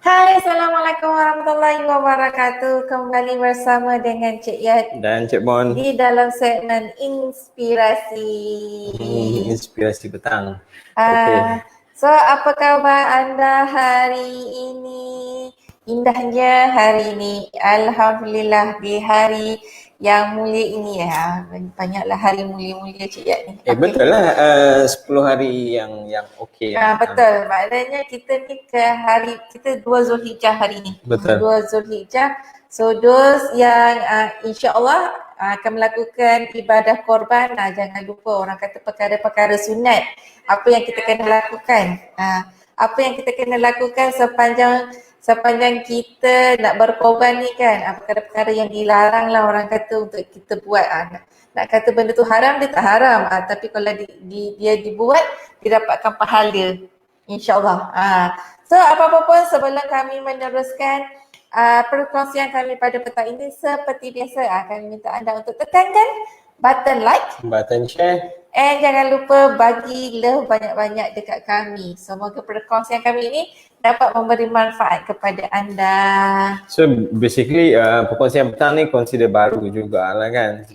Hai, Assalamualaikum warahmatullahi wabarakatuh. Kembali bersama dengan Cik Yat Dan Cik Bon, di dalam segmen Inspirasi. inspirasi petang. Ah, so, apa khabar anda hari ini? Indahnya hari ini. Alhamdulillah di hari yang mulia ini ya. Banyaklah hari mulia-mulia Cik Yat ni. Betul lah, 10 hari yang okey lah. Betul. Maknanya kita ni kita 2 Zulhijjah hari ni. Betul. 2 Zulhijjah. So those yang insya-Allah akan melakukan ibadah korban, jangan lupa orang kata perkara-perkara sunat. Apa yang kita kena lakukan? Apa yang kita kena lakukan sepanjang kita nak berkorban ni kan, perkara-perkara yang dilarang lah orang kata untuk kita buat. Nak kata benda tu haram, dia tak haram. Tapi kalau dia dibuat, dia dapatkan pahala. InsyaAllah. So apa-apa pun sebelum kami meneruskan perkongsian kami pada petang ini, seperti biasa kami minta anda untuk tekankan button like, Button share. and jangan lupa bagi love banyak-banyak dekat kami. Semoga perkongsian kami ini dapat memberi manfaat kepada anda. So basically perkongsian petang ni consider baru jugalah kan.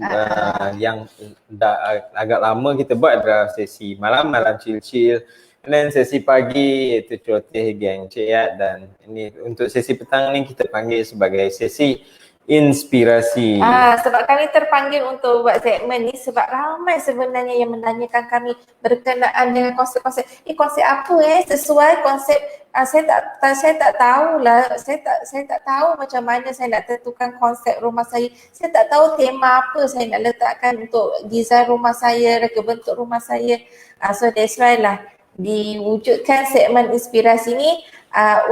Yang dah agak lama kita buat adalah sesi malam chill-chill. And then sesi pagi iaitu celoteh geng Cik Yat, dan ini untuk sesi petang ni kita panggil sebagai sesi inspirasi. Sebab kami terpanggil untuk buat segmen ni sebab ramai sebenarnya yang menanyakan kami berkenaan dengan konsep-konsep. Konsep apa sesuai konsep saya tak tahulah. Saya tak tahu macam mana saya nak tentukan konsep rumah saya. Saya tak tahu tema apa saya nak letakkan untuk desain rumah saya, reka bentuk rumah saya. So that's why lah diwujudkan segmen inspirasi ni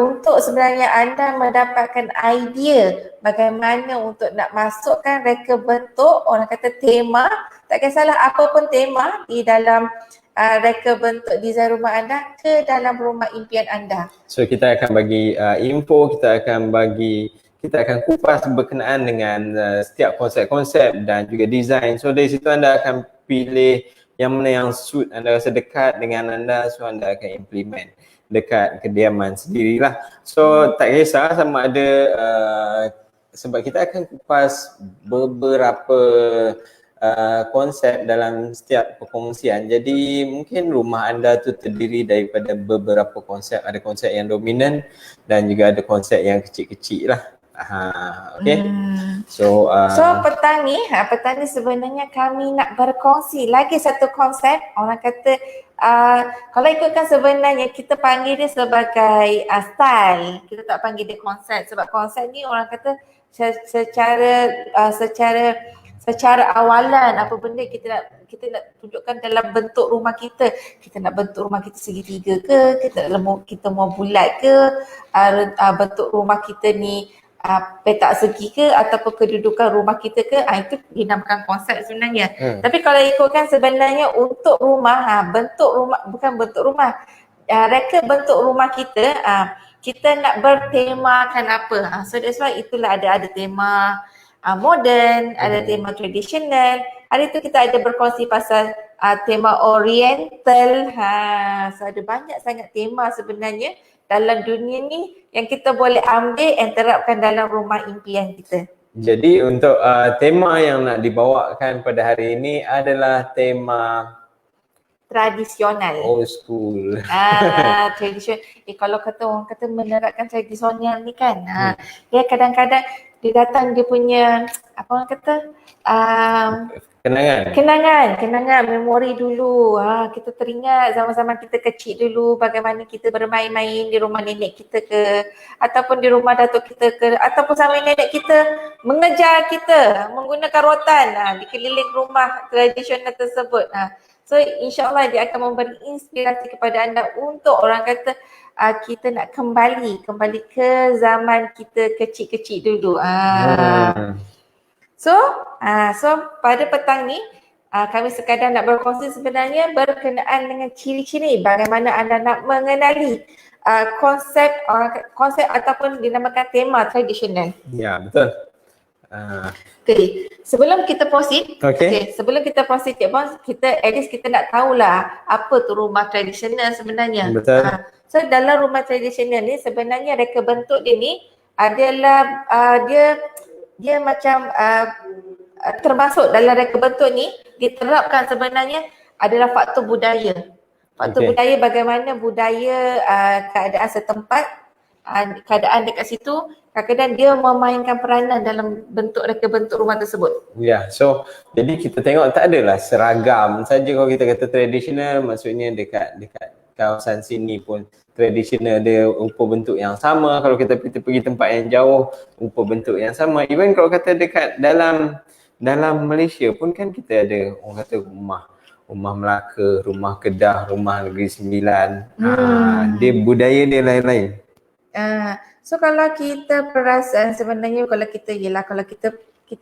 untuk sebenarnya anda mendapatkan idea bagaimana untuk nak masukkan reka bentuk, orang kata tema, tak kisahlah apa pun tema di dalam reka bentuk desain rumah anda ke dalam rumah impian anda. So kita akan bagi info, kita akan kupas berkenaan dengan setiap konsep-konsep dan juga design. So dari situ anda akan pilih yang mana yang suit anda rasa dekat dengan anda, so anda akan implement dekat kediaman sendirilah. So tak kisah sama ada sebab kita akan kupas beberapa konsep dalam setiap perkongsian. Jadi mungkin rumah anda tu terdiri daripada beberapa konsep. Ada konsep yang dominan dan juga ada konsep yang kecil-kecil lah. Okay. So petang ni sebenarnya kami nak berkongsi lagi satu konsep. Orang kata kalau ikutkan sebenarnya kita panggil dia sebagai style. Kita tak panggil dia konsep sebab konsep ni orang kata secara awalan apa benda kita nak tunjukkan dalam bentuk rumah kita. Kita nak bentuk rumah kita segitiga ke, kita mau bulat ke, bentuk rumah kita ni petak segi ke, ataupun kedudukan rumah kita ke, itu dinamakan konsep sebenarnya. Tapi kalau ikutkan sebenarnya untuk rumah, bentuk rumah, bukan bentuk rumah, reka bentuk rumah kita, kita nak bertemakan apa. So that's why itulah ada tema moden, ada tema tradisional. Hari tu kita ada berkongsi pasal tema oriental. So ada banyak sangat tema sebenarnya dalam dunia ni yang kita boleh ambil dan terapkan dalam rumah impian kita. Jadi untuk tema yang nak dibawakan pada hari ini adalah tema tradisional. Old school. Tradisional. Kalau orang kata menerapkan tradisional ni kan, dia kadang-kadang dia datang dia punya apa orang kata kenangan, memori dulu. Kita teringat zaman-zaman kita kecil dulu bagaimana kita bermain-main di rumah nenek kita ke, ataupun di rumah datuk kita ke, ataupun sama nenek kita mengejar kita menggunakan rotan di keliling rumah tradisional tersebut. So insyaAllah dia akan memberi inspirasi kepada anda untuk orang kata kita nak kembali ke zaman kita kecil-kecil dulu. So pada petang ni kami sekadar nak berkongsi sebenarnya berkenaan dengan ciri-ciri bagaimana anda nak mengenali konsep ataupun dinamakan tema tradisional. Ya, betul. Okay, sebelum kita proceed, Okay. sebelum kita proceed Cik Bos, kita at least kita nak tahulah apa tu rumah tradisional sebenarnya. Betul. So dalam rumah tradisional ni sebenarnya reka bentuk dia ni adalah dia macam termasuk dalam reka bentuk ni diterapkan sebenarnya adalah faktor budaya. Faktor budaya, bagaimana budaya keadaan setempat, keadaan dekat situ, kadang-kadang dia memainkan peranan dalam reka bentuk rumah tersebut. So jadi kita tengok tak adalah seragam saja. Kalau kita kata tradisional, maksudnya dekat kawasan sini pun tradisional dia rupa bentuk yang sama. Kalau kita pergi tempat yang jauh, rupa bentuk yang sama. Even kalau kata dekat dalam Malaysia pun kan kita ada orang kata rumah Melaka, rumah Kedah, rumah Negeri Sembilan. Dia budaya dia lain-lain. So kalau kita perasan sebenarnya kalau kita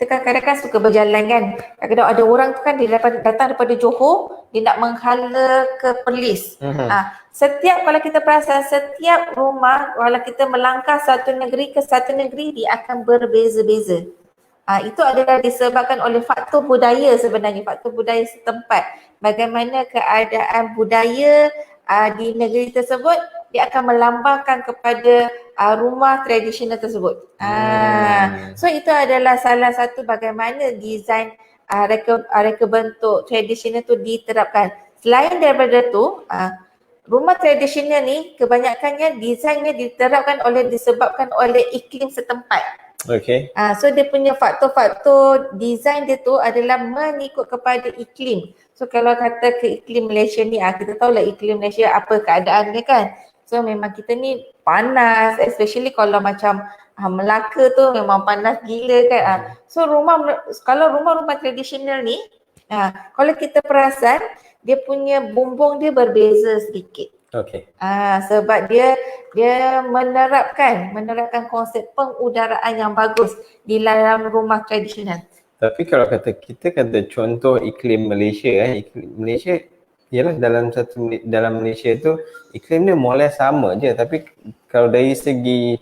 kan kadang-kadang suka berjalan kan. Kadang-kadang ada orang tu kan dia datang daripada Johor, dia nak menghala ke Perlis. Kalau kita perasan setiap rumah, kalau kita melangkah satu negeri ke satu negeri, dia akan berbeza-beza. Itu adalah disebabkan oleh faktor budaya sebenarnya, faktor budaya setempat. Bagaimana keadaan budaya di negeri tersebut, dia akan melambangkan kepada rumah tradisional tersebut. So itu adalah salah satu bagaimana desain reka bentuk tradisional tu diterapkan. Selain daripada tu, rumah tradisional ni kebanyakannya desainnya disebabkan oleh iklim setempat. So dia punya faktor-faktor design dia tu adalah mengikut kepada iklim. So kalau kata ke iklim Malaysia ni, kita tahulah iklim Malaysia apa keadaan dia kan. So memang kita ni panas, especially kalau macam Melaka tu memang panas gila kan. So kalau rumah-rumah tradisional ni, kalau kita perasan dia punya bumbung dia berbeza sedikit. Sebab dia menerapkan konsep pengudaraan yang bagus di dalam rumah tradisional. Tapi kalau kita kata contoh iklim Malaysia, iklim Malaysia ialah dalam Malaysia tu iklim dia mula sama je, tapi kalau dari segi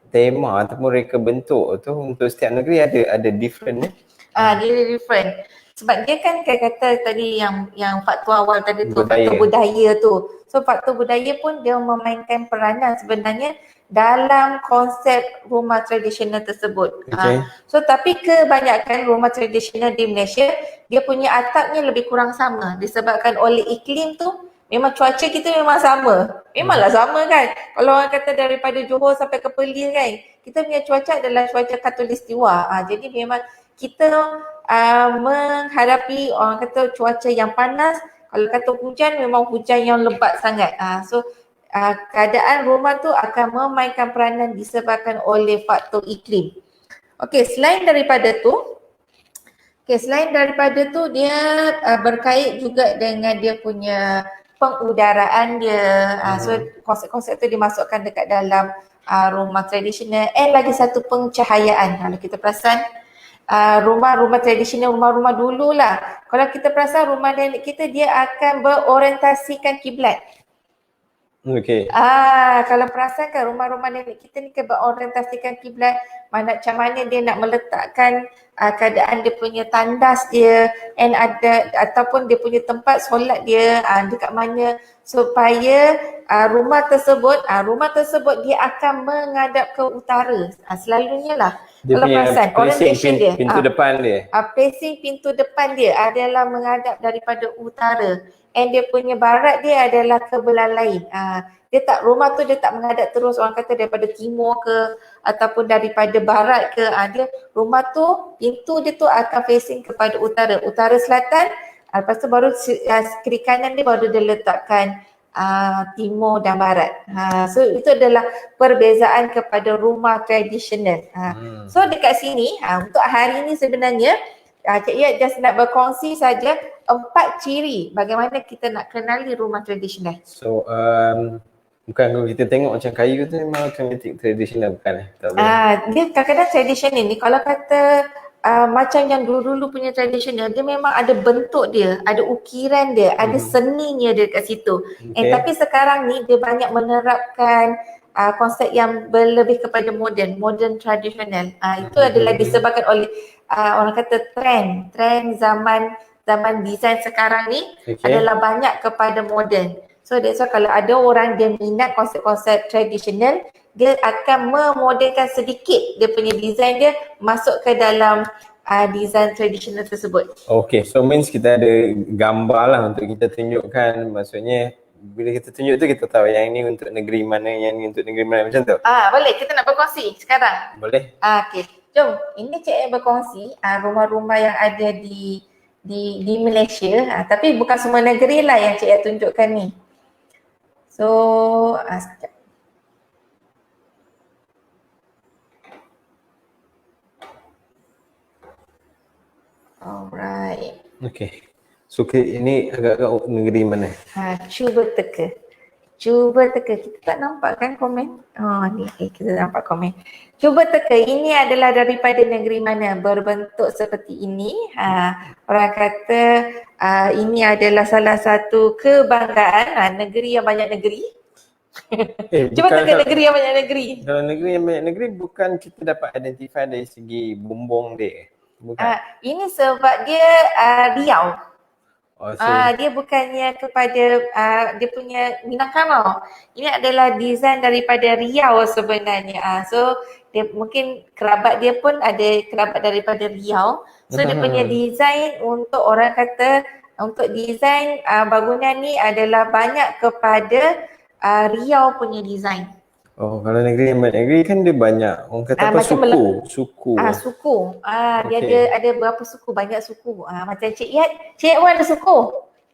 tema ataupun reka bentuk tu untuk setiap negeri ada different dia different. Sebab dia kan kata tadi yang faktor awal tadi tu, faktor budaya tu. So faktor budaya pun dia memainkan peranan sebenarnya dalam konsep rumah tradisional tersebut. So tapi kebanyakan rumah tradisional di Malaysia, dia punya atapnya lebih kurang sama disebabkan oleh iklim tu. Memang cuaca kita memang sama. Memanglah sama kan. Kalau orang kata daripada Johor sampai ke Perlis kan, kita punya cuaca adalah cuaca khatulistiwa. Jadi memang kita menghadapi orang kata cuaca yang panas. Kalau kata hujan, memang hujan yang lebat sangat. So keadaan rumah tu akan memainkan peranan disebabkan oleh faktor iklim. Selain daripada tu dia berkait juga dengan dia punya pengudaraan dia. So konsep-konsep tu dimasukkan dekat dalam rumah tradisional. And lagi satu pencahayaan. Kalau kita perasan rumah-rumah tradisional, rumah-rumah dulu lah. Kalau kita perasan rumah nenek kita, dia akan berorientasikan kiblat. Kalau perasan kan rumah-rumah nenek kita ni berorientasikan kiblat, macam mana dia nak meletakkan keadaan dia punya tandas dia ataupun dia punya tempat solat dia dekat mana, supaya rumah tersebut dia akan menghadap ke utara. Selalunya lah. Dia kalau punya perasan orientation dia, pintu depan dia. Facing pintu depan dia adalah menghadap daripada utara. And dia punya barat dia adalah ke belah lain. Rumah tu dia tak menghadap terus orang kata daripada timur ke ataupun daripada barat ke. Rumah tu pintu dia tu akan facing kepada utara selatan. Lepas tu baru kiri kanan dia baru dia letakkan timur dan barat. So itu adalah perbezaan kepada rumah tradisional. So dekat sini untuk hari ini sebenarnya Cik Yat just nak berkongsi saja 4 ciri bagaimana kita nak kenali rumah tradisional. So bukan kalau kita tengok macam kayu tu memang otomatik tradisional bukan dia kadang-kadang tradisional ni kalau kata macam yang dulu-dulu punya tradisional, dia memang ada bentuk dia, ada ukiran dia, ada seninya dia kat situ. Tapi sekarang ni dia banyak menerapkan konsep yang lebih kepada modern tradisional. Itu adalah disebabkan oleh orang kata trend zaman design sekarang ni adalah banyak kepada moden. So that's why kalau ada orang dia minat konsep-konsep tradisional, dia akan memodelkan sedikit dia punya design dia masuk ke dalam design tradisional tersebut. Okay, so means kita ada gambar lah untuk kita tunjukkan, maksudnya bila kita tunjuk tu kita tahu yang ini untuk negeri mana, yang ini untuk negeri mana, macam tu? Boleh, kita nak berkongsi sekarang? Boleh. Okay, jom. Ini Cik Ed berkongsi rumah-rumah yang ada di Malaysia, tapi bukan semua negeri lah yang Cik Ed tunjukkan ni. So, sekejap. Alright. Okay. So ini agak-agak negeri mana? Cuba teka. Kita tak nampak kan komen? Ni kita nampak komen. Cuba teka, ini adalah daripada negeri mana? Berbentuk seperti ini. Orang kata ini adalah salah satu kebanggaan negeri yang banyak negeri. Cuba teka negeri yang banyak negeri. Kalau negeri yang banyak negeri, bukan kita dapat identify dari segi bumbung dia? Bukan? Ini sebab dia Riau. Dia bukannya kepada dia punya Minangkabau. Ini adalah design daripada Riau sebenarnya. So dia mungkin kerabat dia pun ada kerabat daripada Riau. So dia punya design untuk orang kata untuk design bangunan ni adalah banyak kepada Riau punya design. Oh, kalau negeri yang banyak negeri kan dia banyak. Orang kata apa? Suku. Suku. Dia ada berapa suku? Banyak suku. Macam Cik Yat pun ada suku.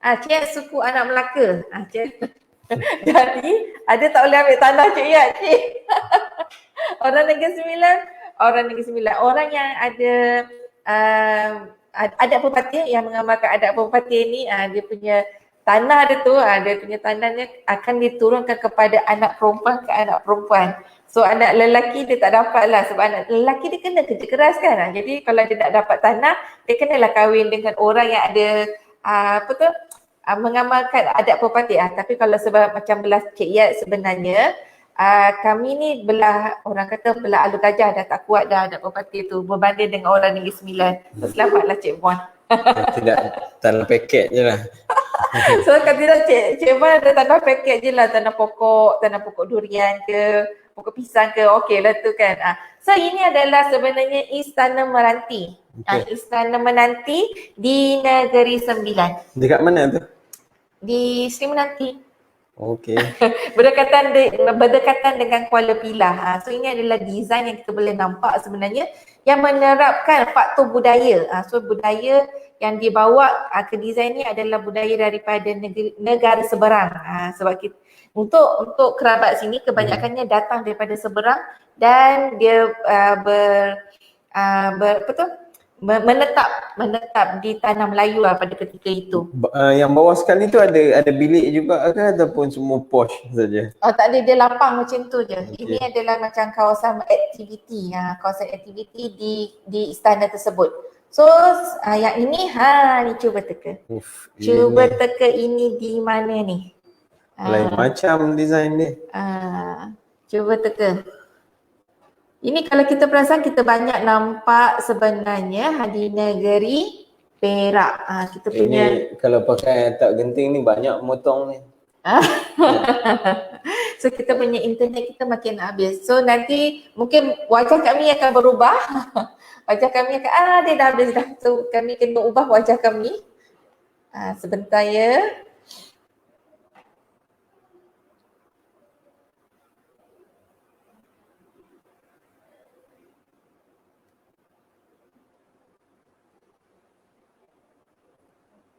Cik Yat suku anak Melaka. Jadi ada tak boleh ambil tanah Cik Yat, Cik. Orang Negeri Sembilan. Orang yang ada adat Perpati yang mengamalkan adat Perpati ni, dia punya tanah dia punya tanahnya akan diturunkan kepada anak perempuan ke anak perempuan. So anak lelaki dia tak dapat lah sebab anak lelaki dia kena kerja keras kan. Jadi kalau dia nak dapat tanah, dia kenalah kahwin dengan orang yang ada mengamalkan adat Perpati. Tapi kalau sebab macam belah Cik Yat sebenarnya, kami ni orang kata belah Alu Gajah dah tak kuat dah adat Perpati tu berbanding dengan orang Negeri Sembilan. So selamatlah Cik Puan. Tidak, tanah paket je lah. So kalau tidak Cik Puan ada tanah paket je lah, tanah pokok durian ke, pokok pisang ke, okey lah tu kan. So ini adalah sebenarnya Istana Meranti. Istana Meranti di Negeri Sembilan. Dekat mana tu? Di Sri Menanti. Okey. Berdekatan dengan Kuala Pilah. So ini adalah design yang kita boleh nampak sebenarnya yang menerapkan faktor budaya. So budaya yang dibawa ke design ni adalah budaya daripada negara seberang. Sebab kita, untuk kerabat sini kebanyakannya datang daripada seberang dan dia menetap di tanah Melayu pada ketika itu. Yang bawah sekali tu ada bilik juga ke ataupun semua posh saja? Tak ada, dia lapang macam tu je. Okay. Ini adalah macam kawasan aktiviti, kawasan aktiviti di istana tersebut. So yang ini ni cuba teka. Cuba teka ini di mana ni? Lain macam design dia. Cuba teka. Ini kalau kita perasan kita banyak nampak sebenarnya di negeri Perak. Kita punya ini kalau pakai tak genting ni banyak motong ni. So kita punya internet kita makin habis. So nanti mungkin wajah kami akan berubah. Wajah kami akan dia dah habis dah. So kami kena ubah wajah kami. Sebentar ya.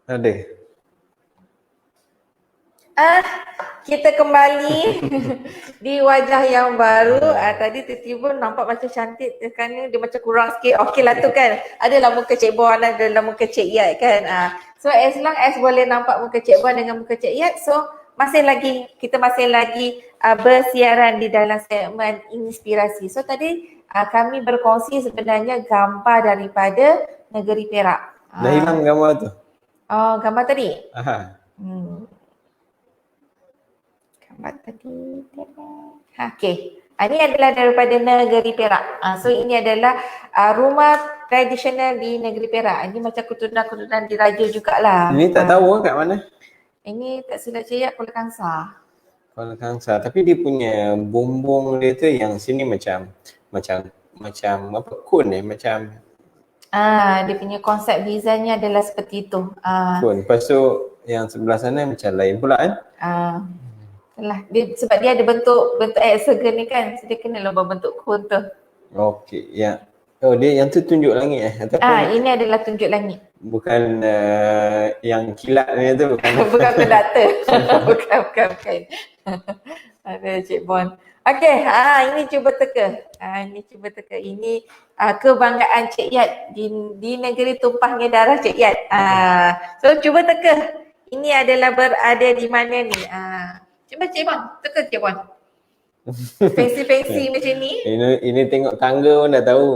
Ada. Kita kembali di wajah yang baru. Tadi tiba-tiba nampak macam cantik kan, dia macam kurang sikit. Okey lah tu kan. Adalah muka Cik Buan, adalah muka Cik Yat kan. So as long as boleh nampak muka Cik Buan dengan muka Cik Yat, so kita masih lagi bersiaran di dalam segmen inspirasi. So tadi kami berkongsi sebenarnya gambar daripada negeri Perak. Dah hilang gambar tu? Gambar tadi? Aha. Gambar tadi. Okey. Ini adalah daripada negeri Perak. So ini adalah rumah tradisional di negeri Perak. Ini macam keturunan-keturunan diraja jugalah. Ini tak tahu kat mana. Ini tak silap saya Kuala Kangsar. Kuala Kangsar. Tapi dia punya bumbung dia tu yang sini macam apa kun macam Dia punya konsep desainnya adalah seperti itu. kun. Lepas tu yang sebelah sana macam lain pula kan. Sebab dia ada bentuk hexagon ni kan. So dia kena lah berbentuk kun tu. Okey, ya. Oh, dia yang tu tunjuk langit ataupun Ini adalah tunjuk langit. bukan yang kilat ni tu bukan. Bukan konduktor. bukan. Ada Cik Bon. Okey, ini cuba teka. Ini kebanggaan Cik Yat di negeri tumpahnya darah Cik Yat. So cuba teka. Ini adalah berada di mana ni? Cuba Cik Bon, teka Cik Bon. Fancy macam ni. Ini tengok tangga pun dah tahu.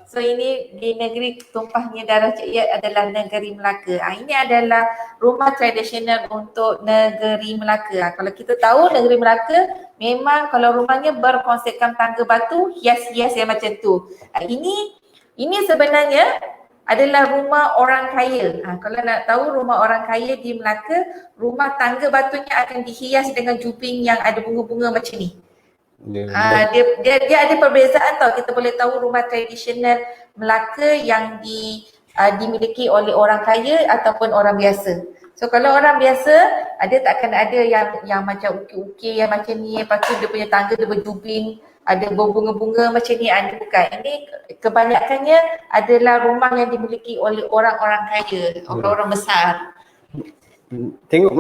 So ini di negeri tumpahnya darah Cik Yat adalah negeri Melaka. Ini adalah rumah tradisional untuk negeri Melaka. Kalau kita tahu negeri Melaka memang kalau rumahnya berkonsepkan tangga batu, hias-hias yang macam tu. Ini sebenarnya adalah rumah orang kaya. Kalau nak tahu rumah orang kaya di Melaka, rumah tangga batunya akan dihias dengan jubing yang ada bunga-bunga macam ni. Dia ada perbezaan tau. Kita boleh tahu rumah tradisional Melaka yang dimiliki oleh orang kaya ataupun orang biasa. So kalau orang biasa, takkan ada yang macam ukir-ukir yang macam ni, lepas tu dia punya tangga dia berjubing, ada berbunga-bunga macam ni, ada bukan. Ini kebanyakannya adalah rumah yang dimiliki oleh orang-orang kaya, orang-orang besar. Tengok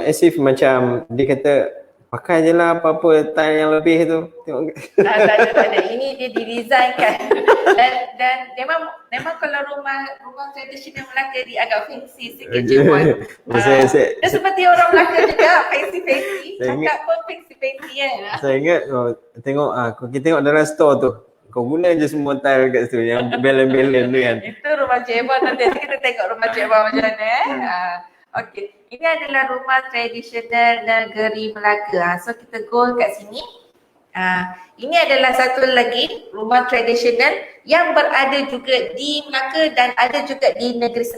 as if macam dia kata pakai je lah apa-apa tile yang lebih tu. Tengok. Tak ada. Ini dia didesainkan. Dan memang kalau rumah tradisional Melaka dia agak fancy sikit je pun. Dia seperti orang Melaka juga, fancy. Cakap pun fancy kan. Saya ingat tengok kita tengok dalam store tu. Kau guna je semua tile kat situ yang belen-belen tu kan. Itu rumah Cik Bon. Nanti kita tengok rumah Cik Bon macam mana. Okey, ini adalah rumah tradisional negeri Melaka. So kita go kat sini. Ini adalah satu lagi rumah tradisional yang berada juga di Melaka dan ada juga di negeri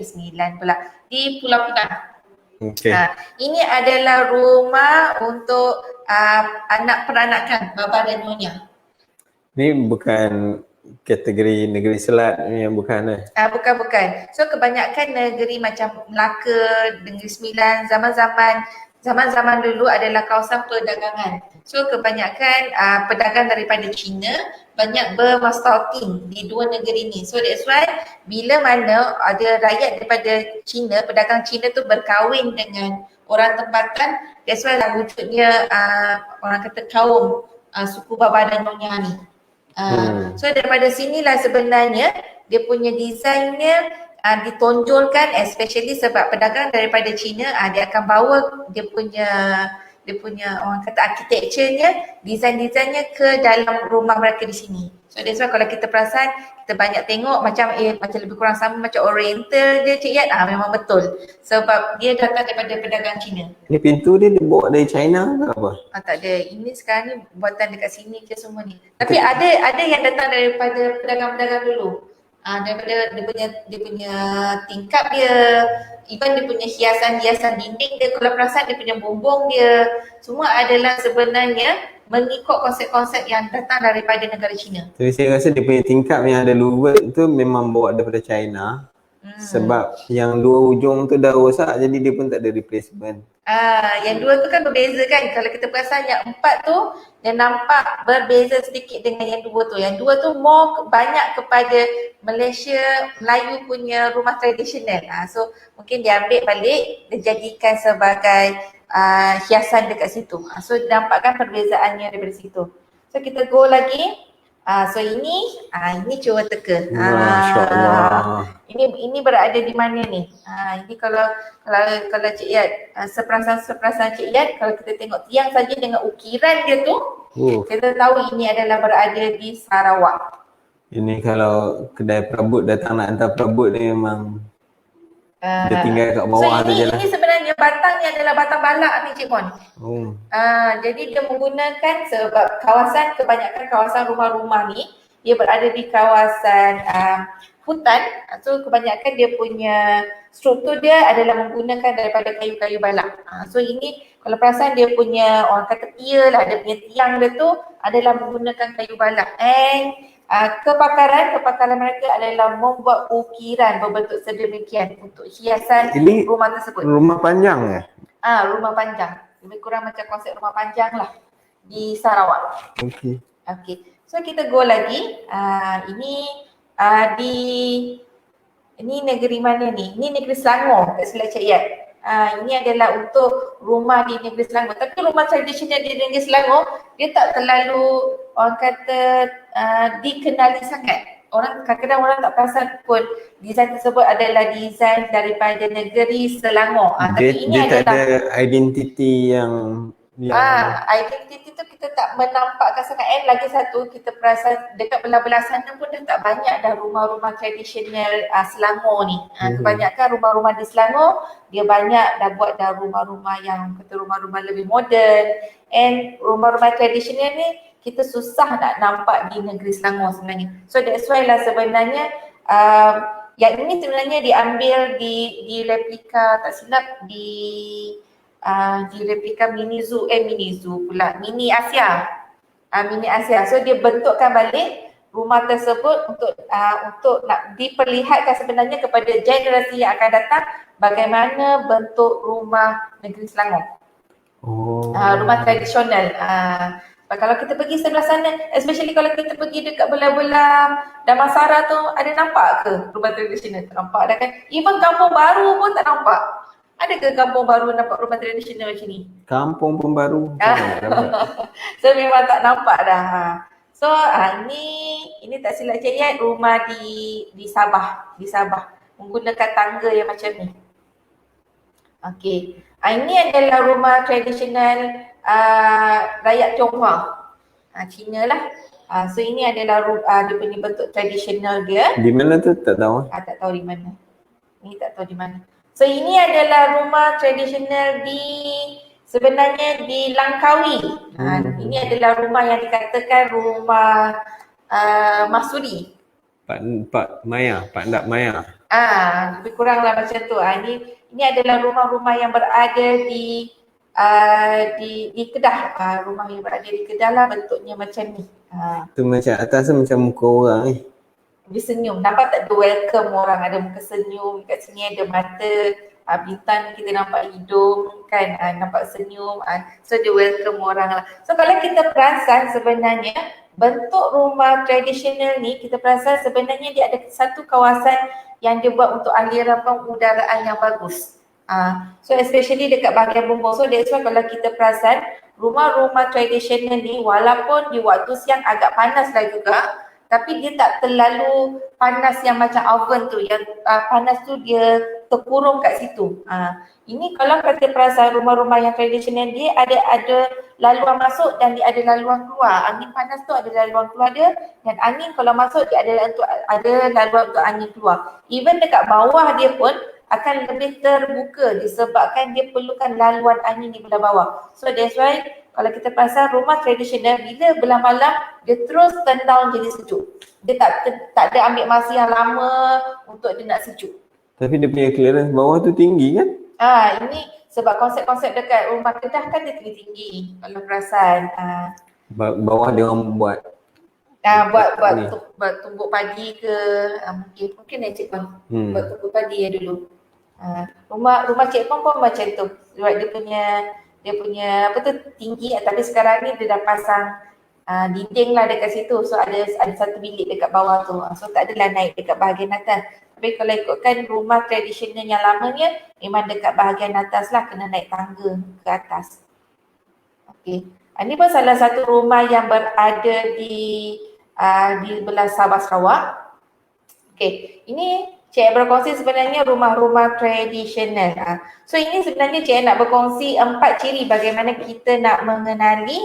Sembilan pula, di Pulau Pinang. Okay. Ini adalah rumah untuk anak peranakan bapa dan nyonya. Ini bukan kategori negeri selat yang bukan bukan. So kebanyakan negeri macam Melaka, Negeri Sembilan, zaman-zaman dulu adalah kawasan perdagangan. So kebanyakan pedagang daripada China banyak bermastalking di dua negeri ni. So that's why bila mana ada rakyat daripada China, pedagang China tu berkahwin dengan orang tempatan, that's why lah wujudnya orang kata kaum suku baba dan nyonya ni. So daripada sinilah sebenarnya dia punya desainnya ditonjolkan, especially sebab pedagang daripada China dia akan bawa dia punya orang kata architecture-nya, desainnya ke dalam rumah mereka di sini. So that's why kalau kita perasan, kita banyak tengok macam lebih kurang sama macam oriental dia Cik Yat, memang betul. Sebab dia datang daripada pedagang Cina. Ni pintu dia dibawa dari China ke apa? Tak ada. Ini sekarang ni buatan dekat sini je semua ni. Tapi ada yang datang daripada pedagang-pedagang dulu. Daripada dia punya tingkap dia, even dia punya hiasan dinding dia, kalau perasan dia punya bumbung dia, semua adalah sebenarnya mengikut konsep-konsep yang datang daripada negara China. Jadi saya rasa dia punya tingkap yang ada louvert tu memang bawa daripada China. Sebab yang dua ujung tu dah rosak, jadi dia pun tak ada replacement. Yang dua tu kan berbeza kan. Kalau kita perasan yang empat tu dia nampak berbeza sedikit dengan yang dua tu. Yang dua tu more banyak kepada Malaysia, Melayu punya rumah tradisional. So mungkin dia ambil balik, dia jadikan sebagai hiasan dekat situ. So nampakkan perbezaannya daripada situ. So kita go lagi. So ini cuba teka. Masya-Allah. Ini berada di mana ni? Ini kalau Cik Yat, seperasan Cik Yat, kalau kita tengok tiang saja dengan ukiran dia tu, kita tahu ini adalah berada di Sarawak. Ini kalau kedai perabot datang nak hantar perabot ni memang Dia tinggal kat So bawah tu je lah. ini sebenarnya batangnya adalah batang balak ni Cik Mon. Oh. Jadi dia menggunakan sebab kebanyakan kawasan rumah-rumah ni dia berada di kawasan hutan. So kebanyakan dia punya struktur dia adalah menggunakan daripada kayu-kayu balak. So ini kalau perasan dia punya orang kata pier lah, dia punya tiang dia tu adalah menggunakan kayu balak. And kepakaran mereka adalah membuat ukiran berbentuk sedemikian untuk hiasan Ini rumah tersebut. rumah panjang ya? Rumah panjang. Lebih kurang macam konsep rumah panjang lah di Sarawak. Okey. Okay. So kita go lagi. Ini negeri mana ni? Ini negeri Selangor, tak silap Cik Yat. Ini adalah untuk rumah di negeri Selangor. Tapi rumah tradisional di negeri Selangor, dia tak terlalu orang kata dikenali sangat. Kadang-kadang orang tak perasan pun desain tersebut adalah desain daripada negeri Selangor. Tapi ini Dia tak adalah ada identiti yang identiti tu kita tak menampakkan sangat. Lagi satu kita perasan dekat belah-belah sana pun dah tak banyak dah rumah-rumah tradisional Selangor ni. Kebanyakan rumah-rumah di Selangor dia banyak dah buat dah rumah-rumah yang kata rumah-rumah lebih moden, and rumah-rumah tradisional ni kita susah nak nampak di negeri Selangor sebenarnya. So that's why lah sebenarnya yang ini sebenarnya diambil di replika, tak silap di replika Mini Zoo pula, Mini Asia. Mini Asia. So dia bentukkan balik rumah tersebut untuk nak diperlihatkan sebenarnya kepada generasi yang akan datang bagaimana bentuk rumah negeri Selangor. Rumah tradisional. Kalau kita pergi sebelah sana, especially kalau kita pergi dekat belah-belah Damansara tu, ada nampak ke rumah tradisional? Tak nampak dah kan? Even kampung baru pun tak nampak. Ada ke kampung baru nampak rumah tradisional macam ni? Kampung pun baru. So memang tak nampak dah. So ini tak silap Cik Yat, rumah di Sabah. Di Sabah. Menggunakan tangga yang macam ni. Okey. Ini adalah rumah tradisional rakyat Tionghoa. Cina lah. So ini adalah dia punya bentuk tradisional dia. Di mana tu tak tahu. Tak tahu di mana. Ini tak tahu di mana. So ini adalah rumah tradisional sebenarnya di Langkawi. Ini adalah rumah yang dikatakan rumah Masuri. Pak Ndak Maya. Lebih kurang lah macam tu. Ini adalah rumah-rumah yang berada di Kedah. Rumah yang berada di Kedah lah bentuknya macam ni. Tu macam atas tu macam muka orang ni. Dia senyum. Nampak tak dia welcome orang, ada muka senyum, kat sini ada mata, bintang kita nampak hidung kan, nampak senyum. So dia welcome orang lah. So kalau kita perasan sebenarnya bentuk rumah tradisional ni, kita perasan sebenarnya dia ada satu kawasan yang dia buat untuk aliran pengudaraan yang bagus. So especially dekat bahagian bumbung. So that's why kalau kita perasan rumah-rumah tradisional ni walaupun di waktu siang agak panas lah juga, tapi dia tak terlalu panas yang macam oven tu, yang panas tu dia terkurung kat situ. Ini kalau kata perasan rumah-rumah yang tradisional dia ada laluan masuk dan dia ada laluan keluar. Angin panas tu ada laluan keluar dia, dan angin kalau masuk dia ada laluan untuk angin keluar. Even dekat bawah dia pun akan lebih terbuka disebabkan dia perlukan laluan angin di belah bawah. So that's why kalau kita perasan rumah tradisional bila belah malam dia terus turn down jadi sejuk. Dia tak ada ambil masa yang lama untuk dia nak sejuk. Tapi dia punya clearance bawah tu tinggi kan? Ini sebab konsep-konsep dekat rumah Kedah kan dia tinggi-tinggi kalau perasan. Bawah dia orang buat buat tumbuk padi ke, mungkin Cik Pon buat tumbuk padi ya dulu. Rumah Cik Pon pun macam tu. Sebab dia punya apa tu tinggi, tapi sekarang ni dia dah pasang dinding lah dekat situ. So ada satu bilik dekat bawah tu. So tak adalah naik dekat bahagian atas. Tapi kalau ikutkan rumah tradisional yang lamanya memang dekat bahagian atas lah, kena naik tangga ke atas. Okey. Ini pun salah satu rumah yang berada di belah Sabah Sarawak. Okey. Ini Cik berkongsi sebenarnya rumah-rumah tradisional. So ini sebenarnya Cik nak berkongsi 4 ciri bagaimana kita nak mengenali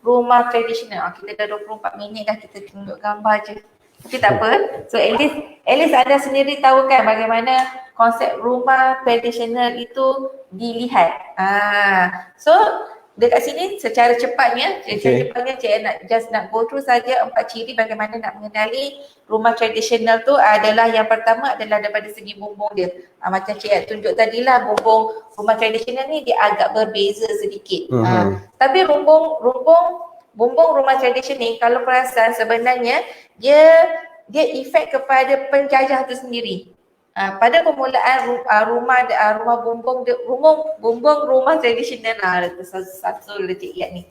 rumah tradisional. Kita dah 24 minit dah, kita tunjuk gambar je. Tapi tak apa. So at least anda sendiri tahu kan bagaimana konsep rumah tradisional itu dilihat. So dekat sini secara cepatnya, Cik nak go through saja 4 ciri bagaimana nak mengenali rumah tradisional tu adalah yang pertama adalah daripada segi bumbung dia. Macam Cik tunjuk tadilah bumbung rumah tradisional ni dia agak berbeza sedikit. Tapi bumbung rumah tradisional ni kalau perasan sebenarnya dia efek kepada penjajah tu sendiri. Pada permulaan rumah bumbung rumah tradisional satu cik Iyad ni.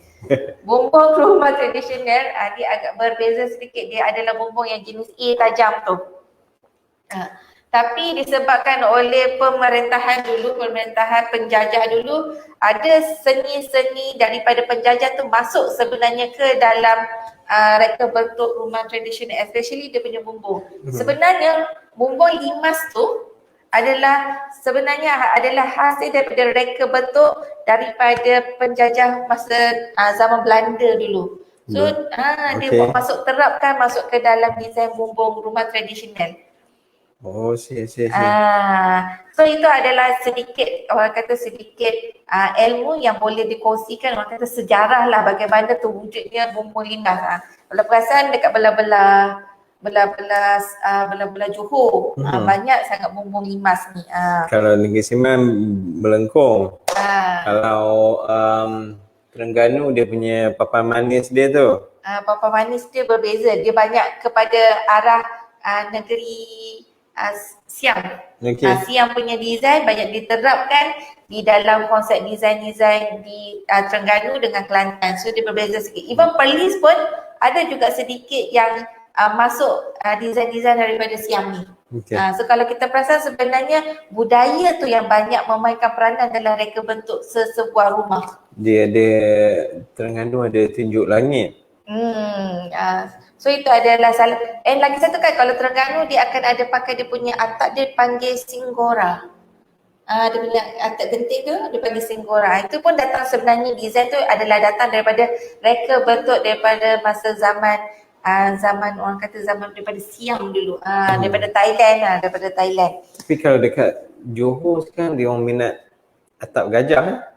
Bumbung rumah tradisional dia agak berbeza sedikit. Dia adalah bumbung yang jenis A tajam tu. Tapi disebabkan oleh pemerintahan penjajah dulu, ada seni-seni daripada penjajah tu masuk sebenarnya ke dalam reka bentuk rumah tradisional, especially dia punya bumbung. Sebenarnya bumbung limas tu sebenarnya adalah hasil daripada reka bentuk daripada penjajah masa zaman Belanda dulu. So dia buat terapkan masuk ke dalam desain bumbung rumah tradisional. So itu adalah sedikit ilmu yang boleh dikongsikan, orang kata sejarah lah bagaimana terwujudnya bumbung limas. Kalau perasan dekat belah-belah Johor banyak sangat bumbung limas ni. Kalau Negeri Sembilan melengkung. Kalau Terengganu dia punya papan manis dia tu. Papan manis dia berbeza, dia banyak kepada arah negeri Siam. Siam punya design banyak diterapkan di dalam konsep design-design di Terengganu dengan Kelantan. So dia berbeza sikit. Even Perlis pun ada juga sedikit yang masuk design-design daripada Siam ni. So kalau kita perasan sebenarnya budaya tu yang banyak memainkan peranan dalam reka bentuk sesebuah rumah. Dia ada Terengganu ada tunjuk langit. So itu adalah salah. And lagi satu kan kalau Terengganu dia akan ada pakai dia punya atap dia panggil singgora. Dia punya atap genting tu dia panggil singgora. Itu pun datang sebenarnya design tu adalah datang daripada reka bentuk daripada masa zaman orang kata zaman daripada Siam dulu. Daripada Thailand. Tapi kalau dekat Johor sekarang dia orang minat atap gajah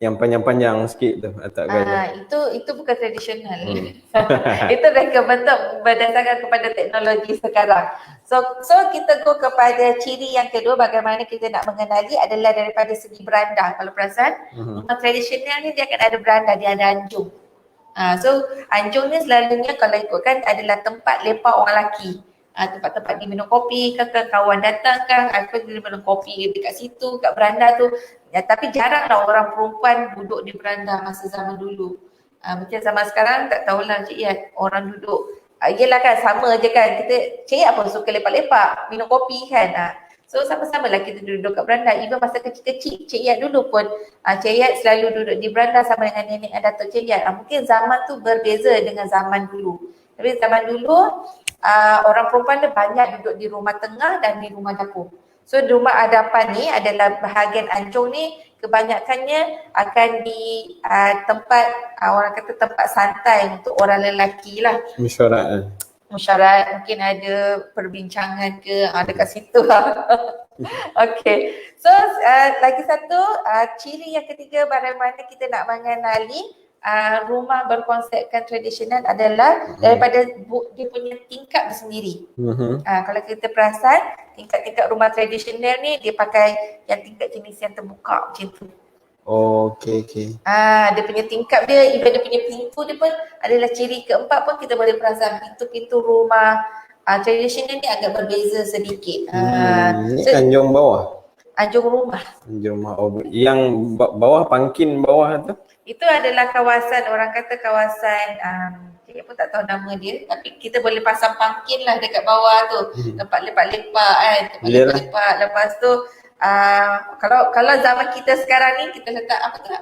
yang panjang-panjang sikit tu atap gajah. Itu bukan tradisional. Itu reka bentuk berdasarkan kepada teknologi sekarang. So kita go kepada ciri yang kedua bagaimana kita nak mengenali adalah daripada segi beranda. Kalau perasan rumah tradisional ni dia akan ada beranda, dia ada anjung. So anjung ni selalunya kalau ikutkan adalah tempat lepak orang lelaki. Tempat-tempat di minum kopi ke kawan datang kan, dia minum kopi dekat situ, kat beranda tu. Tapi jaranglah orang perempuan duduk di beranda masa zaman dulu. Macam zaman sekarang tak tahulah Cik Iyad, orang duduk. Yelah kan sama je kan, Cik Iyad pun suka lepak-lepak, minum kopi kan. So sama-sama lah kita duduk kat beranda. Even masa kecil-kecil Cik Iyad dulu pun Cik Iyad selalu duduk di beranda sama dengan nenek dan datuk Cik Iyad. Mungkin zaman tu berbeza dengan zaman dulu. Tapi zaman dulu orang perempuan dia banyak duduk di rumah tengah dan di rumah dapur. So di rumah hadapan ni adalah bahagian anjung ni kebanyakannya akan di tempat orang kata tempat santai untuk orang lelaki lah. Mesyuarat, mungkin ada perbincangan ke dekat situ lah. Okay. So lagi satu ciri yang ketiga bagaimana kita nak mengenali rumah berkonsepkan tradisional adalah daripada dia punya tingkap dia sendiri. Kalau kita perasan tingkat-tingkat rumah tradisional ni dia pakai yang tingkat jenis yang terbuka macam tu. Okay. Dia punya tingkap dia, even dia punya pintu dia pun adalah ciri keempat pun kita boleh perasan pintu-pintu rumah tradisional ni agak berbeza sedikit. Ni anjung bawah? Anjung rumah. Yang bawah pangkin bawah tu? Itu adalah kawasan, orang kata kawasan, saya pun tak tahu nama dia, tapi kita boleh pasang pangkin lah dekat bawah tu, tempat lepak-lepak kan, tempat lepak-lepak. Lepas tu, kalau zaman kita sekarang ni, kita letak apa tu?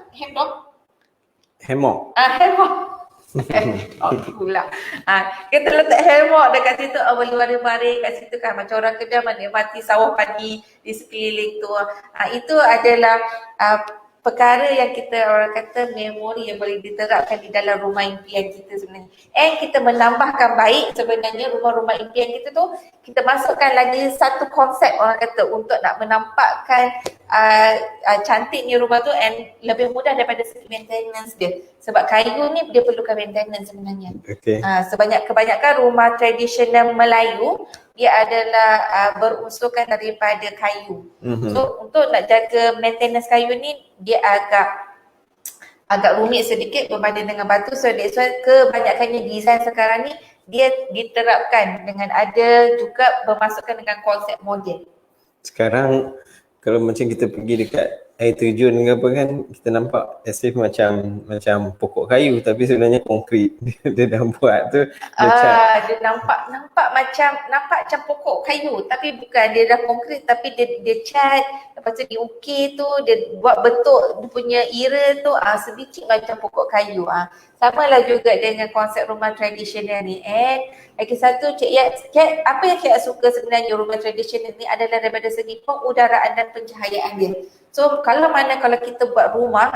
Hammock. Pula. Kita letak hammock dekat situ, boleh baring-baring kat situ kan, macam orang Kedah menikmati sawah padi di sekeliling tu. Itu adalah perkara yang kita orang kata memori yang boleh diterapkan di dalam rumah impian kita sebenarnya. And kita menambahkan baik sebenarnya rumah-rumah impian kita tu, kita masukkan lagi satu konsep orang kata untuk nak menampakkan cantiknya rumah tu and lebih mudah daripada segi maintenance dia. Sebab kayu ni dia perlukan maintenance sebenarnya. Okay. Kebanyakan rumah tradisional Melayu dia adalah berunsurkan daripada kayu. So untuk nak jaga maintenance kayu ni dia agak rumit sedikit berbanding dengan batu. So that's why kebanyakannya design sekarang ni dia diterapkan dengan ada juga bermasukkan dengan konsep moden. Sekarang kalau macam kita pergi dekat air terjun ke apa kan, kita nampak as if macam pokok kayu tapi sebenarnya konkrit. Dia dah buat tu dia cat. Dia nampak macam pokok kayu tapi bukan, dia dah konkrit tapi dia cat, lepas tu diukir tu, dia buat bentuk dia punya era tu sedikit macam pokok kayu. Sama lah juga dengan konsep rumah tradisional ni. And lagi satu apa yang Cik suka sebenarnya rumah tradisional ni adalah daripada segi pengudaraan dan pencahayaan dia. So kalau kita buat rumah,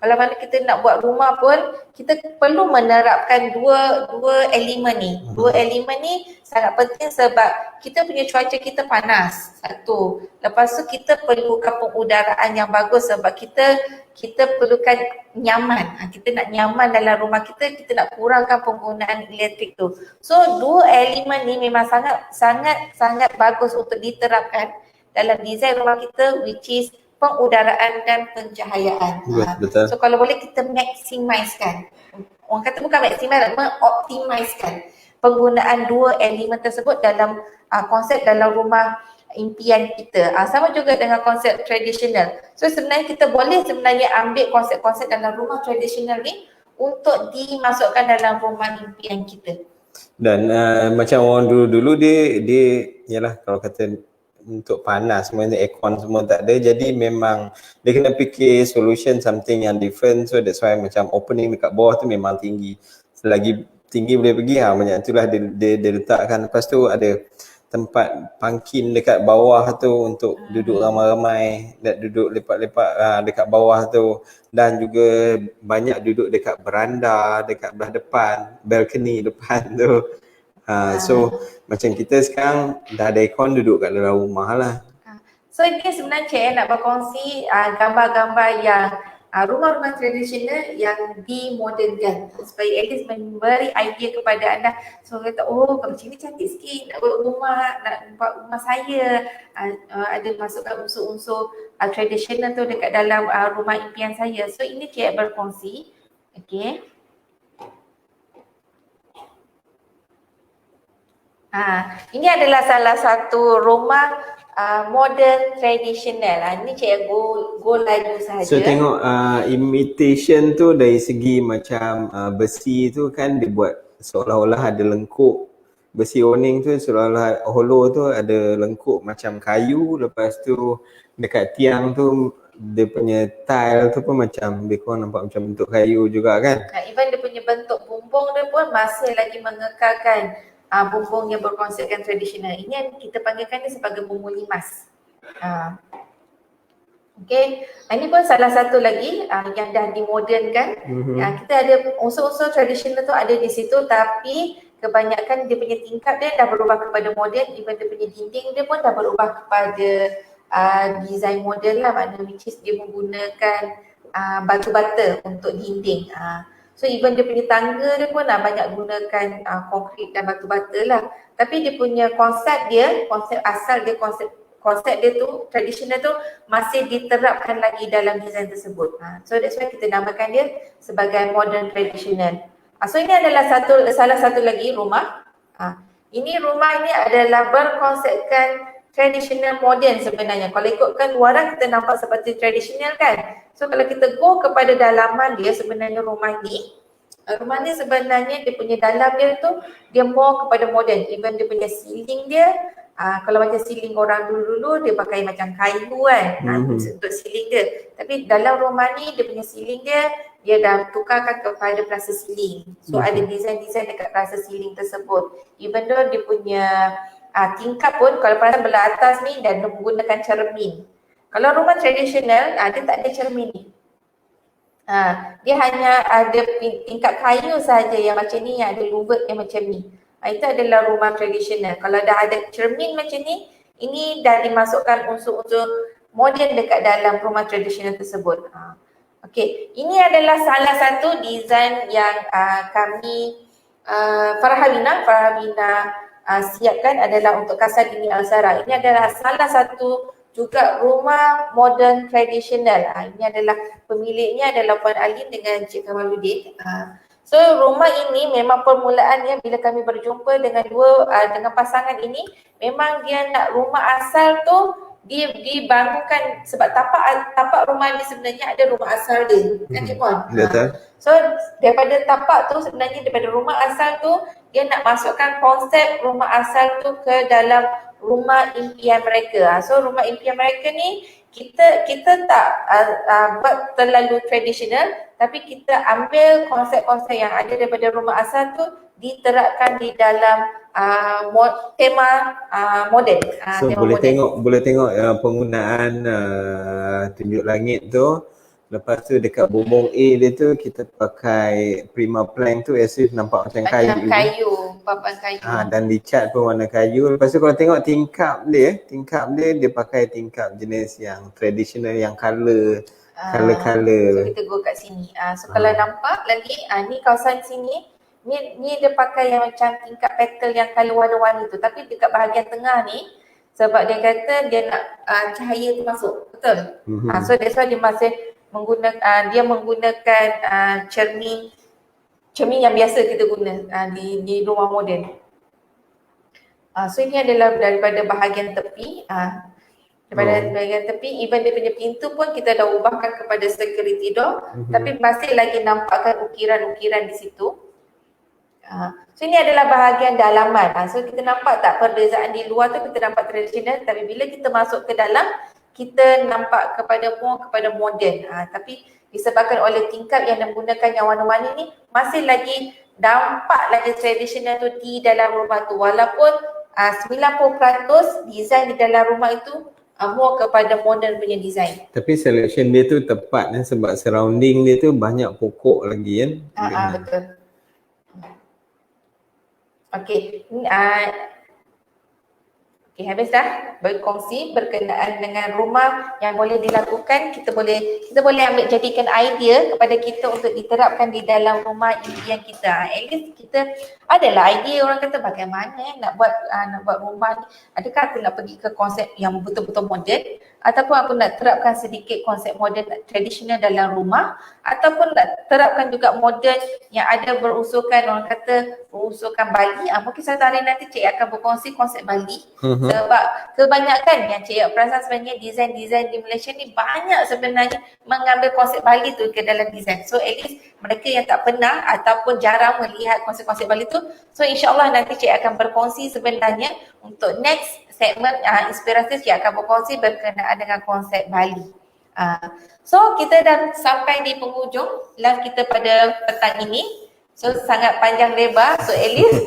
kalau mana kita nak buat rumah pun kita perlu menerapkan dua elemen ni. Dua elemen ni sangat penting sebab kita punya cuaca kita panas. Satu. Lepas tu kita perlukan pengudaraan yang bagus sebab kita perlukan nyaman. Kita nak nyaman dalam rumah kita nak kurangkan penggunaan elektrik tu. So dua elemen ni memang sangat bagus untuk diterapkan dalam desain rumah kita, which is pengudaraan dan pencahayaan. Betul. So kalau boleh kita maximizekan. Orang kata bukan maximize, mengoptimizekan penggunaan dua elemen tersebut dalam konsep dalam rumah impian kita. Sama juga dengan konsep tradisional. So sebenarnya kita boleh ambil konsep-konsep dalam rumah tradisional ni untuk dimasukkan dalam rumah impian kita. Dan macam orang dulu-dulu dia yalah kalau kata untuk panas semuanya aircon semua tak ada, jadi memang dia kena fikir solution something yang different. So that's why macam opening dekat bawah tu memang tinggi, selagi tinggi boleh pergi banyak itulah dia letakkan. Lepas tu ada tempat pangkin dekat bawah tu untuk duduk ramai-ramai, duduk lepak-lepak dekat bawah tu, dan juga banyak duduk dekat beranda dekat belah depan, balcony depan tu. So macam kita sekarang dah ada aircon, duduk kat dalam rumah lah. So ini sebenarnya Cik nak berkongsi gambar-gambar yang rumah-rumah tradisional yang dimodernkan supaya at least memberi idea kepada anda. So kata kalau macam ni cantik sikit, nak buat rumah saya, ada masukkan unsur-unsur tradisional tu dekat dalam rumah impian saya. So ini Cik berkongsi. Okay. Ini adalah salah satu rumah modern tradisional. Ini Cik go laju sahaja. So tengok imitation tu dari segi macam besi tu kan dia buat seolah-olah ada lengkuk. Besi awning tu seolah-olah hollow tu ada lengkuk macam kayu. Lepas tu dekat tiang tu dia punya tile tu pun macam lebih kurang nampak macam bentuk kayu juga kan. Even dia punya bentuk bumbung dia pun masih lagi mengekalkan bumbung yang berkonsepkan tradisional. Ini yang kita panggilkan ni sebagai bumbung limas. Okay, ini pun salah satu lagi yang dah dimodernkan. Kita ada unsur-unsur tradisional tu ada di situ, tapi kebanyakan dia punya tingkap dia dah berubah kepada moden. Even dia punya dinding dia pun dah berubah kepada design moden lah, maknanya which is dia menggunakan batu bata untuk dinding. So even dia punya tangga dia pun banyak gunakan konkrit dan batu bata lah. Tapi dia punya konsep asal dia, konsep dia tu, tradisional tu masih diterapkan lagi dalam desain tersebut. So that's why kita namakan dia sebagai modern tradisional. So ini adalah salah satu lagi rumah. Ini rumah ini adalah berkonsepkan tradisional modern sebenarnya. Kalau ikutkan luaran kita nampak seperti tradisional kan. So kalau kita go kepada dalaman dia, sebenarnya rumah ni sebenarnya dia punya dalam dia tu dia more kepada modern. Even dia punya ceiling dia, kalau macam ceiling orang dulu-dulu dia pakai macam kayu kan untuk ceiling dia. Tapi dalam rumah ni dia punya ceiling dia dah tukarkan kepada plaster ceiling. So ada design-design dekat plaster ceiling tersebut. Even though dia punya tingkap pun kalau perasan belah atas ni dan menggunakan cermin. Kalau rumah tradisional dia tak ada cermin ni. Dia hanya ada tingkap kayu saja yang macam ni, yang ada luvet yang macam ni. Itu adalah rumah tradisional. Kalau dah ada cermin macam ni, ini dah dimasukkan unsur-unsur moden dekat dalam rumah tradisional tersebut. Okey, ini adalah salah satu design yang kami Farhabina siapkan adalah untuk Kasar Dini Al-Zahra. Ini adalah salah satu juga rumah moden tradisional. Ini adalah pemiliknya adalah Puan Alin dengan Cik Kamaluddin. So rumah ini memang permulaannya bila kami berjumpa dengan dengan pasangan ini, memang dia nak rumah asal tu dia dibangunkan sebab tapak rumah ni sebenarnya ada rumah asal dia, kan Cik Puan? Betul. So daripada tapak tu sebenarnya daripada rumah asal tu dia nak masukkan konsep rumah asal tu ke dalam rumah impian mereka. So rumah impian mereka ni kita tak buat terlalu tradisional, tapi kita ambil konsep-konsep yang ada daripada rumah asal tu diterapkan di dalam tema moden. So boleh tengok penggunaan tunjuk langit tu. Lepas tu dekat bumbung A dia tu kita pakai Prima Plank tu as if nampak macam kayu. Papan kayu. Dan dicat pun warna kayu. Lepas tu kalau tengok tingkap dia pakai tingkap jenis yang tradisional yang color. So kita go kat sini. So kalau nampak lagi ni kawasan sini ni dia pakai yang macam tingkap petal yang color warna-warni tu, tapi dekat bahagian tengah ni sebab dia kata dia nak cahaya tu masuk, betul? So that's why dia masih menggunakan cermin yang biasa kita guna di rumah moden. So ini adalah daripada bahagian tepi. Bahagian tepi, even dia punya pintu pun kita dah ubahkan kepada security door, tapi masih lagi nampakkan ukiran-ukiran di situ. So ini adalah bahagian dalaman. So kita nampak tak perbezaan di luar tu kita nampak tradisional, tapi bila kita masuk ke dalam kita nampak kepada moden. Tapi disebabkan oleh tingkap yang menggunakan yang warna-warni ni masih lagi nampak lagi tradisional tu di dalam rumah tu, walaupun 90% design di dalam rumah itu more kepada modern punya design. Tapi selection dia tu tepat sebab surrounding dia tu banyak pokok lagi kan. Betul. Okey, habis dah berkongsi berkenaan dengan rumah yang boleh dilakukan. Kita boleh ambil jadikan idea kepada kita untuk diterapkan di dalam rumah impian kita. At least kita adalah idea orang kata bagaimana nak buat rumah ni. Adakah aku nak pergi ke konsep yang betul-betul moden, ataupun aku nak terapkan sedikit konsep moden tradisional dalam rumah, ataupun nak terapkan juga moden yang ada berunsurkan Bali. Mungkin satu hari nanti Cik akan berkongsi konsep Bali. Sebab kebanyakan yang Cik perasan sebenarnya design-design di Malaysia ni banyak sebenarnya mengambil konsep Bali tu ke dalam design. So at least mereka yang tak pernah ataupun jarang melihat konsep-konsep Bali tu, so insyaAllah nanti Cik akan berkongsi sebenarnya untuk next segmen inspirasi Cik akan berkongsi berkenaan dengan konsep Bali. So kita dah sampai di penghujung live kita pada petang ini. So sangat panjang lebar, so at least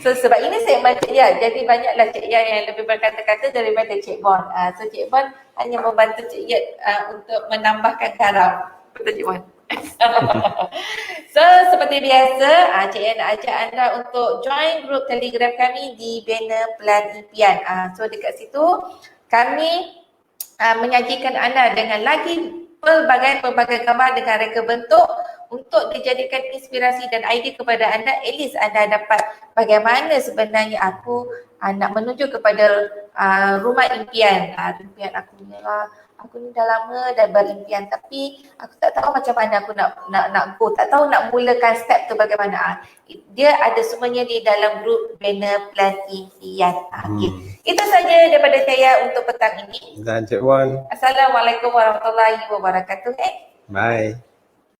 so sebab ini segmen Cik Ya, jadi banyaklah Cik Ya yang lebih berkata-kata daripada Cik Bon. So Cik Bon hanya membantu Cik Ya untuk menambahkan garam. Betul Cik Bon? So seperti biasa, Cik Ya nak ajak anda untuk join grup Telegram kami di banner Plan Impian. So dekat situ kami menyajikan anda dengan lagi pelbagai gambar dengan reka bentuk untuk dijadikan inspirasi dan idea kepada anda. At least anda dapat bagaimana sebenarnya aku nak menuju kepada rumah impian. Impian aku ni dah lama dah berimpian, tapi aku tak tahu macam mana aku nak go, tak tahu nak mulakan step tu bagaimana. Dia ada semuanya di dalam grup banner Plan Impian. Okay. Itu saja daripada saya untuk petang ini. Dan Cik Wan. Assalamualaikum warahmatullahi wabarakatuh. Bye.